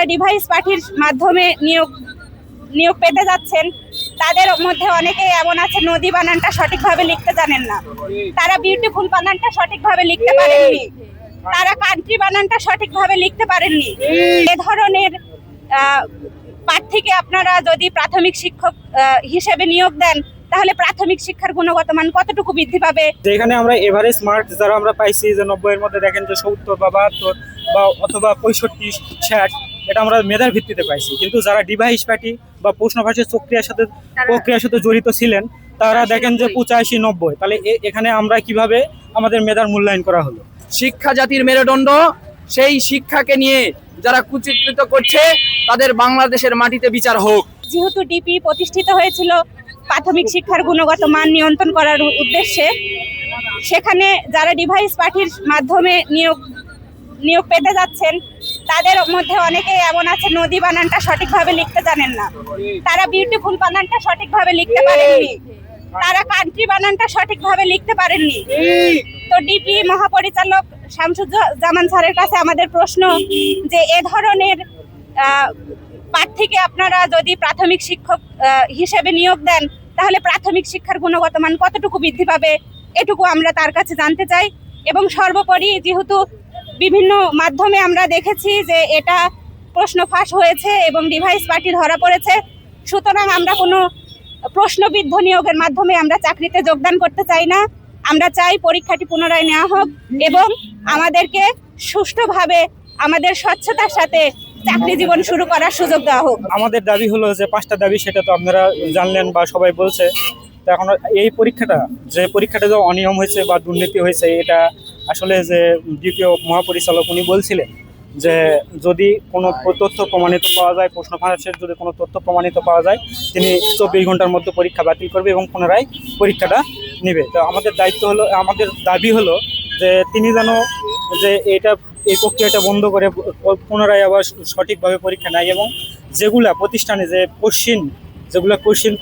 যারা ডিভাইস পার্টির মাধ্যমে নিয়োগ পেতে যাচ্ছেন তাদের মধ্যে অনেকে এমন আছে নদী বানানটা সঠিকভাবে লিখতে জানেন না, তারা বিউটিফুল বানানটা সঠিকভাবে লিখতে পারেননি, তারা কান্ট্রি বানানটা সঠিকভাবে লিখতে পারেননি। এ ধরনের প্রার্থীকে আপনারা যদি প্রাথমিক শিক্ষক হিসেবে নিয়োগ দেন তাহলে প্রাথমিক শিক্ষার গুণগত মান কতটুকু বৃদ্ধি পাবে? যেখানে আমরা এভারেজ মার্ক যারা আমরা পাইছি যে 90 এর মধ্যে দেখেন যে 70 বা 72 বা অথবা 65 60, এটা আমরা মেধার ভিত্তিতে পাইছি। কিন্তু যারা ডিভাইস পার্টি বা প্রশ্ন ফাঁসের প্রক্রিয়ার সাথে জড়িত ছিলেন তারা দেখেন যে 85 90। তাহলে এখানে আমরা কিভাবে আমাদের মেধার মূল্যায়ন করা হলো? শিক্ষা জাতির মেরুদণ্ড, সেই শিক্ষাকে নিয়ে যারা কুচিত্রিত করছে তাদের বাংলাদেশের মাটিতে বিচার হোক। যেহেতু ডিপি প্রতিষ্ঠিত হয়েছিল প্রাথমিক শিক্ষার গুণগত মান নিয়ন্ত্রণ করার উদ্দেশ্যে, সেখানে যারা ডিভাইস পার্টির মাধ্যমে নিয়োগ পেতে যাচ্ছেন তাদের মধ্যে অনেকে এমন আছে নদী বানানটা সঠিকভাবে লিখতে জানেন না, তারা বিউটিফুল বানানটা সঠিকভাবে লিখতে পারেননি, তারা কান্ট্রি বানানটা সঠিকভাবে লিখতে পারেননি। তো ডিপি মহাপরিচালক শামসুজ্জামান স্যারের কাছে আমাদের প্রশ্ন যে এ ধরনের প্রার্থীকে আপনারা যদি প্রাথমিক শিক্ষক হিসেবে নিয়োগ দেন তাহলে প্রাথমিক শিক্ষার গুণগত মান কতটুকু বৃদ্ধি পাবে, এটুকু আমরা তার কাছে জানতে চাই। এবং সর্বোপরি যেহেতু বিভিন্ন মাধ্যমে আমরা দেখেছি যে এটা প্রশ্ন ফাঁস হয়েছে এবং ডিভাইস পার্টি ধরা পড়েছে, সুতরাং আমরা কোনো প্রশ্নবিদ্ধ নিয়োগের মাধ্যমে আমরা চাকরিতে যোগদান করতে চাই না। আমরা চাই পরীক্ষাটি পুনরায় নেওয়া হোক এবং আমাদেরকে সুষ্ঠুভাবে আমাদের স্বচ্ছতার সাথে চাকরি জীবন শুরু করার সুযোগ দেওয়া হোক। আমাদের দাবি হলো যে 5টা দাবি, সেটা তো আপনারা জানলেন বা সবাই বলছে। তো এখন এই পরীক্ষাটা যে অনিয়ম হয়েছে বা দুর্নীতি হয়েছে, এটা আসলে যে দ্বিতীয় মহাপরিচালক উনি বলছিলেন যে যদি কোনো তথ্য প্রমাণিত পাওয়া যায়, প্রশ্ন ফাঁসের যদি কোনো তথ্য প্রমাণিত পাওয়া যায়, তিনি 24 ঘন্টার মধ্যে পরীক্ষা বাতিল করবে এবং পুনরায় পরীক্ষাটা নেবে। তো আমাদের দাবি হলো যে তিনি যেন যে এই প্রক্রিয়াটা বন্ধ করে পুনরায় আবার সঠিকভাবে পরীক্ষা নেয় এবং যেগুলা প্রতিষ্ঠানে যে কোশ্চিন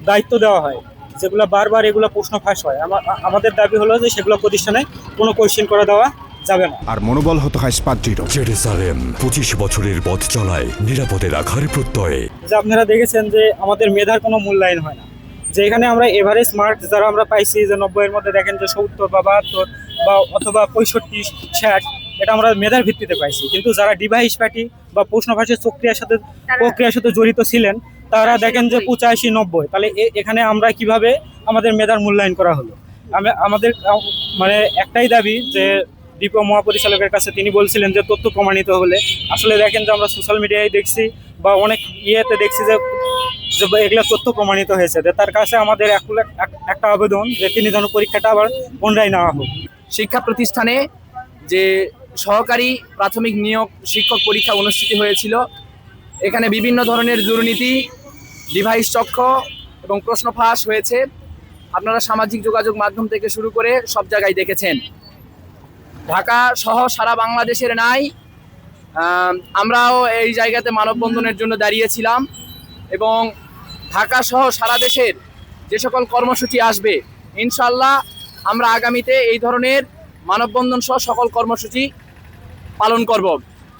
দায়িত্ব দেওয়া হয়, যেগুলো বারবার এগুলো প্রশ্ন ফাঁস হয়, আমাদের দাবি হলো যে সেগুলো প্রতিষ্ঠানে কোনো কোশ্চিন করে দেওয়া যাবে না। আর মনোবল হতে হয় স্পার্টির। জেরুজালেম 25 বছরের পথ চলায় নিরাপদে রাখার প্রত্যয়ে। যে আপনারা দেখেছেন যে আমাদের মেধার কোনো মূল্যায়ন হয় না। যে এখানে আমরা এভারেজ মার্ক যারা আমরা পাইছি যে 90 এর মধ্যে দেখেন যে 70 বা 72 বা অথবা 65 60, এটা আমরা মেধার ভিত্তিতে পাইছি। কিন্তু যারা ডিভাইস পার্টি বা প্রশ্ন ফাঁসের প্রক্রিয়ার সাথে জড়িত ছিলেন তারা দেখেন যে 85 90। তাহলে এখানে আমরা কিভাবে আমাদের মেধার মূল্যায়ন করা হলো? আমাদের মানে একটাই দাবি যে ডিপো মহাপরিচালকের কাছে তিনি বলছিলেন যে তথ্য প্রমাণিত হলে, আসলে দেখেন যে আমরা সোশ্যাল মিডিয়ায় দেখছি বা অনেক ইয়েতে দেখছি যে এগুলো তথ্য প্রমাণিত হয়েছে। তার কাছে আমাদের একটা আবেদন যে তিনি যেন পরীক্ষাটা আবার পুনরায় নেওয়া হোক। শিক্ষা প্রতিষ্ঠানে যে সহকারী প্রাথমিক নিয়োগ শিক্ষক পরীক্ষা অনুষ্ঠিত হয়েছিল, এখানে বিভিন্ন ধরনের দুর্নীতি, ডিভাইস চক্র এবং প্রশ্ন ফাঁস হয়েছে। আপনারা সামাজিক যোগাযোগ মাধ্যম থেকে শুরু করে সব জায়গায় দেখেছেন। ঢাকা সহ সারা বাংলাদেশের নাই, আমরাও এই জায়গাতে মানববন্ধনের জন্য দাঁড়িয়েছিলাম এবং ঢাকা সহ সারা দেশের যে সকল কর্মসূচি আসবে, ইনশাল্লাহ আমরা আগামীতে এই ধরনের মানববন্ধন সহ সকল কর্মসূচি পালন করব।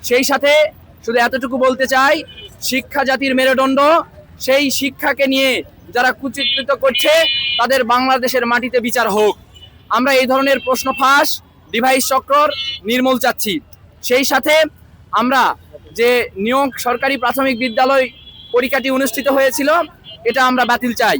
সেই সাথে শুধু এতটুকু বলতে চাই, শিক্ষা জাতির মেরুদণ্ড, সেই শিক্ষাকে নিয়ে যারা কুচিত্রিত করছে তাদের বাংলাদেশের মাটিতে বিচার হোক। আমরা এই ধরনের প্রশ্ন ফাঁস, ডিভাইস চক্র নির্মূল চাচ্ছি। সেই সাথে আমরা যে নিয়োগ সরকারি প্রাথমিক বিদ্যালয় পরীক্ষাটি অনুষ্ঠিত হয়েছিল, এটা আমরা বাতিল চাই।